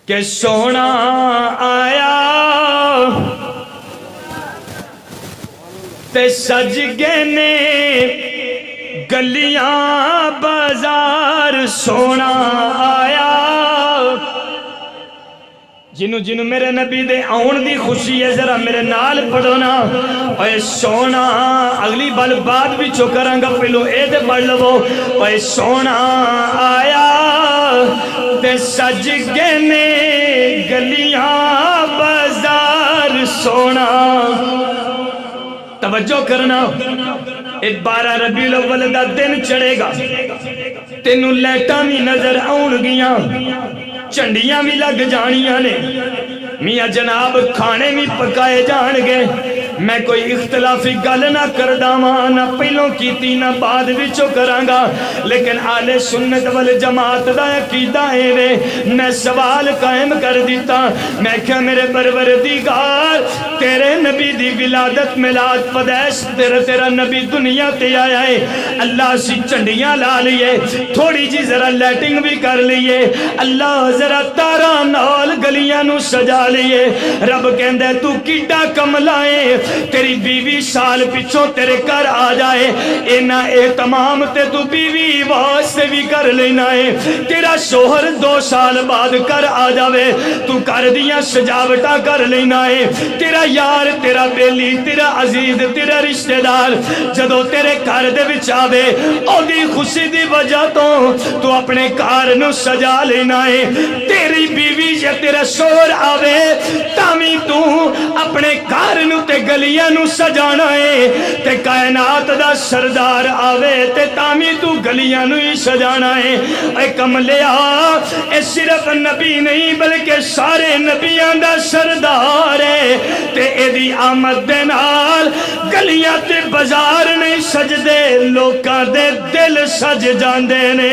کہ سونا آیا تے سج گئے نے گلیاں بازار سونا آیا جنوں جنوں میرے نبی دے آن دی خوشی ہے ذرا میرے نال پڑھو نا اے سونا اگلی بل بعد بھی چکراں گا پہلو اے دے پڑھ لو اے سونا آیا تے سج گئے نے گلیاں بازار سونا توجہ کرنا اے 12 ربیع الاول دا دن چڑھے گا تینوں لیٹاں بھی نظر آن گیاں چنڈیاں بھی لگ جانیاں نے میاں جناب کھانے بھی پکائے جان گے میں کوئی اختلافی گل نہ کردہ ماں نہ پہلوں کیتی نہ بعد وچوں کرانگا لیکن آل سنت والجماعت دا عقیدہ ہے وے میں سوال قائم کر دیتا میں کیا میرے پروردگار تیرے نبی دی ولادت میلاد پیدائش تیرا نبی دنیا تے آیا ہے اللہ سی چنڈیاں لا لیے تھوڑی جی ذرا لیٹنگ بھی کر لیے اللہ ذرا تارا نال گلیاں نو سجا لیے رب کہندے تو کیڈا کم لائے تیری بیوی سال پچھوں تیرے گھر آ جائے اینا اہتمام تے تو بیوی واسطے بھی کر لینا ہے تیرا شوہر 2 سال بعد کر آ جاوے تو کر دیا سجاوٹا کر لینا ہے تیرا یار تیرا بیلی تیرا عزیز تیرا رشتہ دار جدو تیرے گھر دے وچ آوے او دی خوشی دی وجہ تو اپنے کار نو سجا لینا ہے تیری بیوی یا تیرا شوہر آوے تامی تو اپنے کار نو تے گلیاں نو سجانا ہے تے کائنات دا سردار آوے تے تامی تو گلیاں نو ہی سجانا ہے اے کملیا اے صرف نبی نہیں بلکہ سارے نبیاں دا سردار ہے تے اے دی آمد دے نال گلیاں تے بازار نہیں سج دے لوکاں دے دل سج جاندے نے